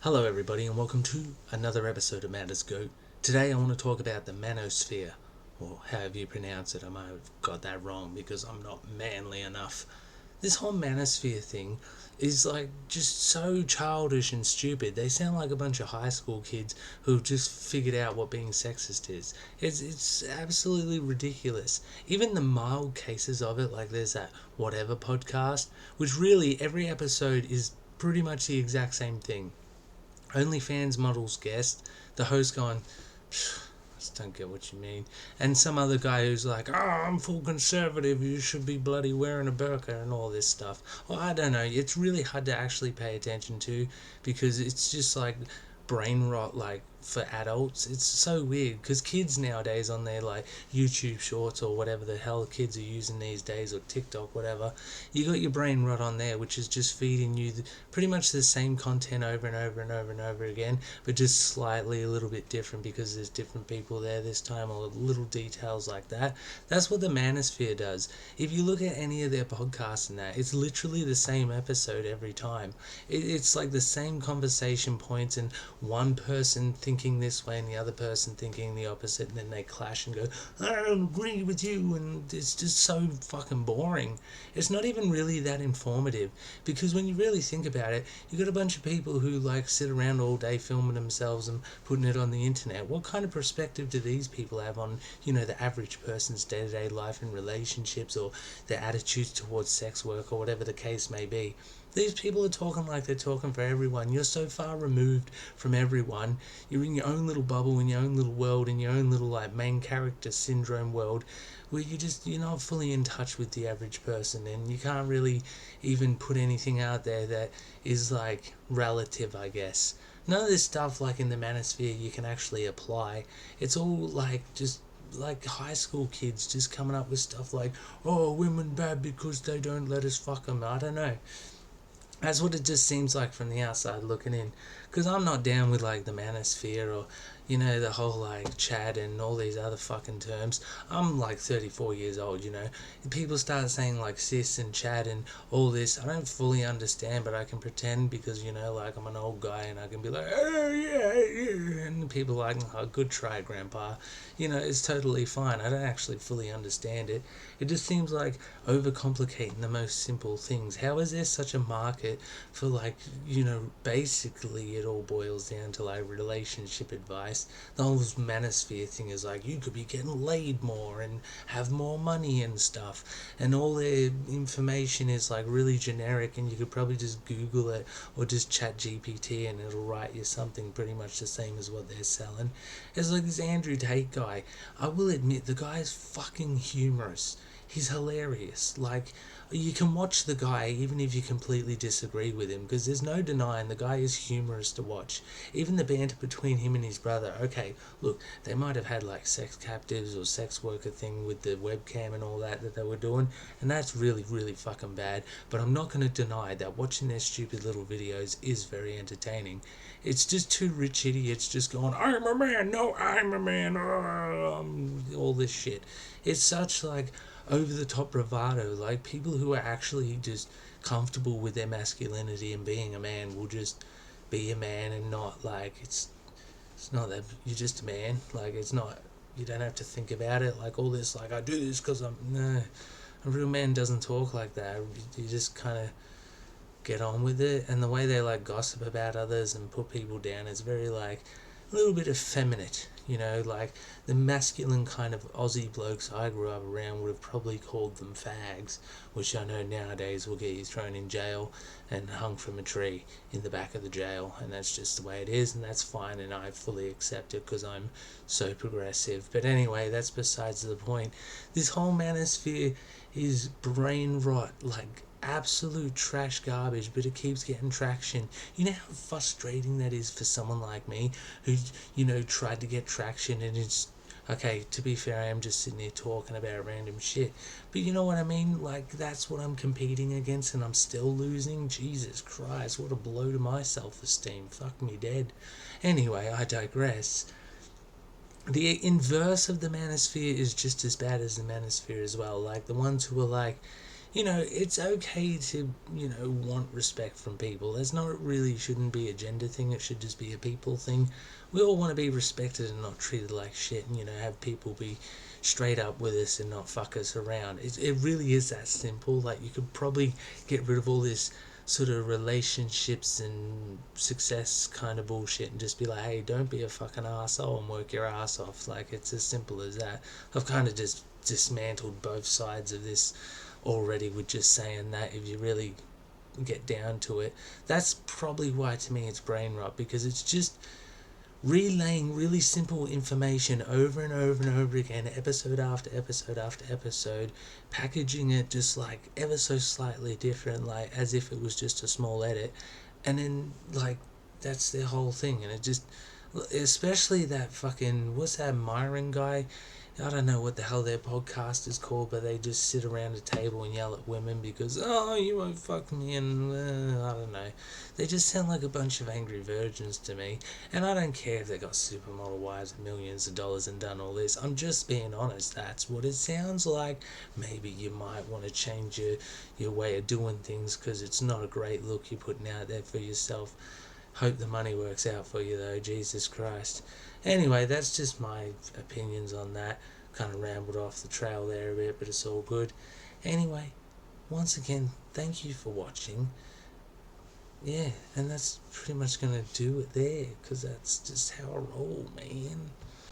Hello everybody and welcome to another episode of Matters Go. Today I want to talk about the Manosphere, or however you pronounce it. I might have got that wrong because I'm not manly enough. This whole Manosphere thing is like just so childish and stupid. They sound like a bunch of high school kids who've just figured out what being sexist is. It's absolutely ridiculous. Even the mild cases of it, like there's that Whatever podcast, which really every episode is pretty much the exact same thing. OnlyFans models guest, the host going, I just don't get what you mean. And some other guy who's like, oh, I'm full conservative, you should be bloody wearing a burqa and all this stuff. Well, I don't know, it's really hard to actually pay attention to because it's just like brain rot, like for adults. It's so weird because kids nowadays on their like YouTube shorts or whatever the hell kids are using these days, or TikTok, whatever, you got your brain rot on there, which is just feeding you pretty much the same content over and over and over and over again, but just slightly a little bit different because there's different people there this time, or little details like that. That's what the Manosphere does. If you look at any of their podcasts and that, it's literally the same episode every time. It's like the same conversation points and one person thinking this way and the other person thinking the opposite, and then they clash and go, I don't agree with you, and it's just so fucking boring. It's not even really that informative, because when you really think about it, you got a bunch of people who like sit around all day filming themselves and putting it on the internet. What kind of perspective do these people have on, the average person's day-to-day life and relationships, or their attitudes towards sex work, or whatever the case may be? These people are talking like they're talking for everyone. You're so far removed from everyone. You're in your own little bubble, in your own little world, in your own little like main character syndrome world, where you're not fully in touch with the average person, and you can't really even put anything out there that is like relative, I guess. None of this stuff like in the Manosphere you can actually apply. It's all like just like high school kids just coming up with stuff like, oh, women bad because they don't let us fuck them. I don't know. That's what it just seems like from the outside looking in. Because I'm not down with like the manosphere, or the whole like Chad and all these other fucking terms. I'm like 34 years old. People start saying like cis and Chad and all this. I don't fully understand, but I can pretend because like I'm an old guy and I can be like, oh yeah, yeah, and people are like, oh, good try, grandpa. It's totally fine. I don't actually fully understand it. It just seems like overcomplicating the most simple things. How is there such a market for like, basically it all boils down to like relationship advice. The whole manosphere thing is like, you could be getting laid more and have more money and stuff, and all their information is like really generic, and you could probably just Google it or just chat GPT and it'll write you something pretty much the same as what they're selling. It's like this Andrew Tate guy. I will admit, the guy is fucking humorous. He's hilarious. Like, you can watch the guy even if you completely disagree with him, because there's no denying the guy is humorous to watch. Even the banter between him and his brother. Okay, look, they might have had like sex captives or sex worker thing with the webcam and all that they were doing, and that's really, really fucking bad. But I'm not going to deny that watching their stupid little videos is very entertaining. It's just two rich idiots just going, I'm a man, no, I'm a man, all this shit. It's such like over the top bravado. Like, people who are actually just comfortable with their masculinity and being a man will just be a man, and not like it's not that you're just a man. Like, it's not, you don't have to think about it. Like all this, like I do this because I'm no. A real man doesn't talk like that. You just kind of get on with it, and the way they like gossip about others and put people down is very like a little bit effeminate. Like the masculine kind of Aussie blokes I grew up around would have probably called them fags, which I know nowadays will get you thrown in jail and hung from a tree in the back of the jail, and that's just the way it is, and that's fine, and I fully accept it because I'm so progressive. But anyway, that's besides the point. This whole manosphere is brain rot, like absolute trash garbage, but it keeps getting traction. You know how frustrating that is for someone like me who, tried to get traction, and it's okay, to be fair, I am just sitting here talking about random shit, but you know what I mean? Like, that's what I'm competing against, and I'm still losing. Jesus Christ, what a blow to my self-esteem. Fuck me dead. Anyway, I digress. The inverse of the manosphere is just as bad as the manosphere as well. Like, the ones who are like, it's okay to, want respect from people. There's not really shouldn't be a gender thing. It should just be a people thing. We all want to be respected and not treated like shit, and have people be straight up with us and not fuck us around. It really is that simple. Like, you could probably get rid of all this sort of relationships and success kind of bullshit and just be like, hey, don't be a fucking asshole and work your ass off. Like, it's as simple as that. I've kind of just dismantled both sides of this already with just saying that. If you really get down to it, that's probably why to me it's brain rot, because it's just relaying really simple information over and over and over again, episode after episode after episode, packaging it just like ever so slightly different, like as if it was just a small edit, and then like that's their whole thing. And it just, especially that fucking, what's that Myron guy? I don't know what the hell their podcast is called, but they just sit around a table and yell at women because, oh, you won't fuck me, and I don't know. They just sound like a bunch of angry virgins to me. And I don't care if they got supermodel wives and millions of dollars and done all this. I'm just being honest. That's what it sounds like. Maybe you might want to change your way of doing things, because it's not a great look you're putting out there for yourself. Hope the money works out for you though, Jesus Christ. Anyway, that's just my opinions on that. Kind of rambled off the trail there a bit, but it's all good. Anyway, once again, thank you for watching. Yeah, and that's pretty much going to do it there, because that's just how I roll, man.